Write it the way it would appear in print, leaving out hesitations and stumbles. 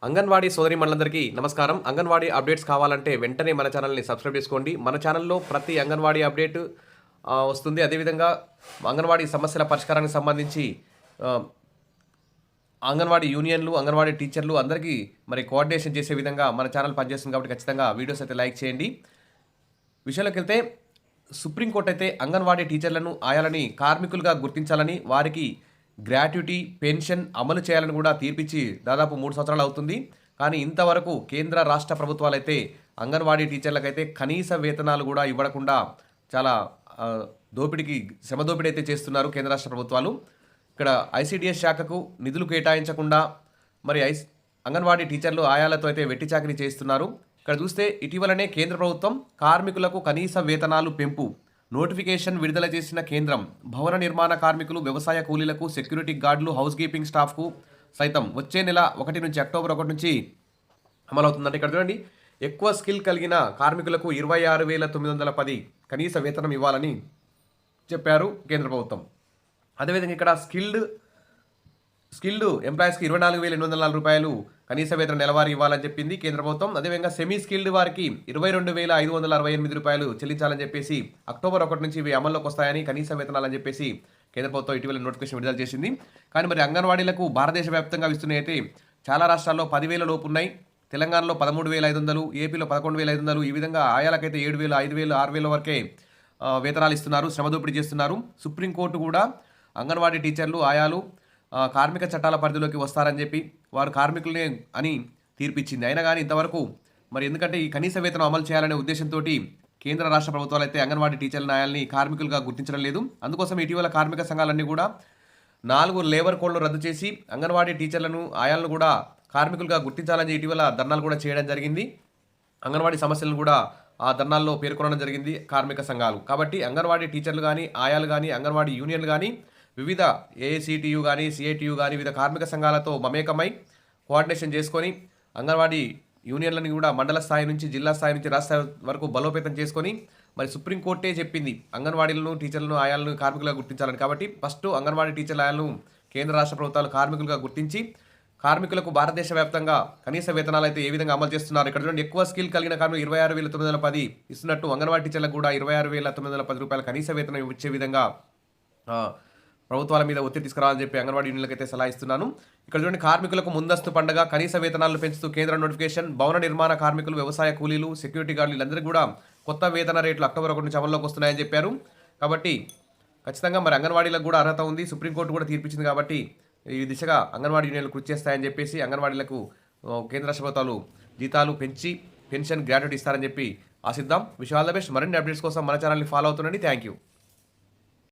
అంగన్వాడీ సోదరీమణులందరికీ నమస్కారం. అంగన్వాడీ అప్డేట్స్ కావాలంటే వెంటనే మన ఛానల్ని సబ్స్క్రైబ్ చేసుకోండి. మన ఛానల్లో ప్రతి అంగన్వాడీ అప్డేట్ వస్తుంది. అదేవిధంగా అంగన్వాడీ సమస్యల పరిష్కారానికి సంబంధించి అంగన్వాడీ యూనియన్లు, అంగన్వాడీ టీచర్లు అందరికీ మరి కోఆర్డినేషన్ చేసే విధంగా మన ఛానల్ పనిచేస్తుంది కాబట్టి ఖచ్చితంగా వీడియోస్ అయితే లైక్ చేయండి. విషయంలోకి వెళ్తే సుప్రీంకోర్టు అయితే అంగన్వాడీ టీచర్లను, ఆయాలని కార్మికులుగా గుర్తించాలని, వారికి గ్రాట్యుటీ, పెన్షన్ అమలు చేయాలని కూడా తీర్పిచ్చి దాదాపు 3 సంవత్సరాలు అవుతుంది. కానీ ఇంతవరకు కేంద్ర రాష్ట్ర ప్రభుత్వాలు అయితే అంగన్వాడీ టీచర్లకైతే కనీస వేతనాలు కూడా ఇవ్వకుండా చాలా శ్రమ దోపిడీ అయితే చేస్తున్నారు కేంద్ర రాష్ట్ర ప్రభుత్వాలు. ఇక్కడ ఐసీడీఎస్ శాఖకు నిధులు కేటాయించకుండా మరి అంగన్వాడీ టీచర్లు, ఆయాలతో అయితే వెట్టి చాకరీ చేస్తున్నారు. ఇక్కడ చూస్తే ఇటీవలనే కేంద్ర ప్రభుత్వం కార్మికులకు కనీస వేతనాలు పెంపు నోటిఫికేషన్ విడుదల చేసిన కేంద్రం భవన నిర్మాణ కార్మికులు, వ్యవసాయ కూలీలకు, సెక్యూరిటీ గార్డులు, హౌస్ కీపింగ్ స్టాఫ్కు సైతం వచ్చే నెల 1 నుంచి అక్టోబర్ 1 నుంచి అమలవుతుందంటే ఇక్కడ చూడండి, ఎక్కువ స్కిల్ కలిగిన కార్మికులకు 26,910 కనీస వేతనం ఇవ్వాలని చెప్పారు కేంద్ర ప్రభుత్వం. అదేవిధంగా ఇక్కడ స్కిల్డ్ ఎంప్లాయీస్కి 24,804 రూపాయలు కనీస వేతనం నెలవారీ ఇవ్వాలని చెప్పింది కేంద్ర ప్రభుత్వం. అదేవిధంగా సెమీ స్కిల్డ్ వారికి 22,568 రూపాయలు చెల్లించాలని చెప్పేసి అక్టోబర్ 1 నుంచి ఇవి అమల్లోకి వస్తాయని, కనీస వేతనాలని చెప్పేసి కేంద్ర ప్రభుత్వం ఇటీవల నోటిఫికేషన్ విడుదల చేసింది. కానీ మరి అంగన్వాడీలకు భారతదేశ వ్యాప్తంగా ఇస్తున్నాయి అయితే చాలా రాష్ట్రాల్లో 10,000 లోపు ఉన్నాయి. తెలంగాణలో 13,500, ఏపీలో 11,500, ఈ విధంగా ఆయాలకైతే 7,000, 5,000, 6,000 వరకే వేతనాలు ఇస్తున్నారు, శ్రమ దోపిడీ చేస్తున్నారు. సుప్రీంకోర్టు కూడా అంగన్వాడీ టీచర్లు, ఆయాలు కార్మిక చట్టాల పరిధిలోకి వస్తారని చెప్పి వారు కార్మికులనే అని తీర్పిచ్చింది. అయినా కానీ ఇంతవరకు మరి ఎందుకంటే ఈ కనీస వేతనం అమలు చేయాలనే ఉద్దేశంతో కేంద్ర రాష్ట్ర ప్రభుత్వాలు అయితే అంగన్వాడీ టీచర్ల న్యాయాల్ని కార్మికులుగా గుర్తించడం లేదు. అందుకోసం ఇటీవల కార్మిక సంఘాలన్నీ కూడా 4 లేబర్ కోడ్లు రద్దు చేసి అంగన్వాడీ టీచర్లను, ఆయాలను కూడా కార్మికులుగా గుర్తించాలని ఇటీవల ధర్నాలు కూడా చేయడం జరిగింది. అంగన్వాడీ సమస్యలను కూడా ఆ ధర్నాల్లో పేర్కొనడం జరిగింది కార్మిక సంఘాలు. కాబట్టి అంగన్వాడీ టీచర్లు కానీ, ఆయాలు కానీ, అంగన్వాడీ యూనియన్లు కానీ వివిధ ఏఐసిటియు కానీ, సిఐటియు కానీ వివిధ కార్మిక సంఘాలతో మమేకమై కోఆర్డినేషన్ చేసుకొని అంగన్వాడీ యూనియన్లను కూడా మండల స్థాయి నుంచి, జిల్లా స్థాయి నుంచి, రాష్ట్ర వరకు బలోపేతం చేసుకొని మరి సుప్రీంకోర్టే చెప్పింది అంగన్వాడీలను, టీచర్లను, ఆయాలను కార్మికులుగా గుర్తించాలని. కాబట్టి ఫస్ట్ అంగన్వాడీ టీచర్ల, ఆయాలను కేంద్ర రాష్ట్ర ప్రభుత్వాలు కార్మికులుగా గుర్తించి కార్మికులకు భారతదేశ వ్యాప్తంగా కనీస వేతనాలు అయితే ఏ విధంగా అమలు చేస్తున్నారు. ఇక్కడ చూడండి, ఎక్కువ స్కిల్ కలిగిన కార్మికులు 26,910 ఇస్తున్నట్టు అంగన్వాడీ టీచర్లకు కూడా 26,910 రూపాయల కనీస వేతనం ఇచ్చే విధంగా ప్రభుత్వాల మీద ఒత్తిడి తీసుకురావాలని చెప్పి అంగన్వాడీ యూనియన్లకు అయితే సలహా ఇస్తున్నాను. ఇక్కడ చూడండి, కార్మికులకు ముందస్తు పండుగ కనీస వేతనాలను పెంచుతూ కేంద్ర నోటిఫికేషన్. భవన నిర్మాణ కార్మికులు, వ్యవసాయ కూలీలు, సెక్యూరిటీ గార్డులు వీళ్ళందరికీ కూడా కొత్త వేతన రేట్లు అక్టోబర్ 1 నుంచి అమల్లోకి వస్తున్నాయని చెప్పారు. కాబట్టి ఖచ్చితంగా మరి అంగన్వాడీలకు కూడా అర్హత ఉంది, సుప్రీంకోర్టు కూడా తీర్పిచ్చింది. కాబట్టి ఈ దిశగా అంగన్వాడీ యూనియన్లు కృషి చేస్తాయని చెప్పేసి అంగన్వాడీలకు కేంద్ర రాష్ట్ర ప్రభుత్వాలు జీతాలు పెంచి పెన్షన్, గ్రాట్యుటీ ఇస్తారని చెప్పి ఆశిద్దాం. Wish all the best. మరిన్ని అప్డేట్స్ కోసం మన ఛానల్ని ఫాలో అవుతుండండి. Thank you.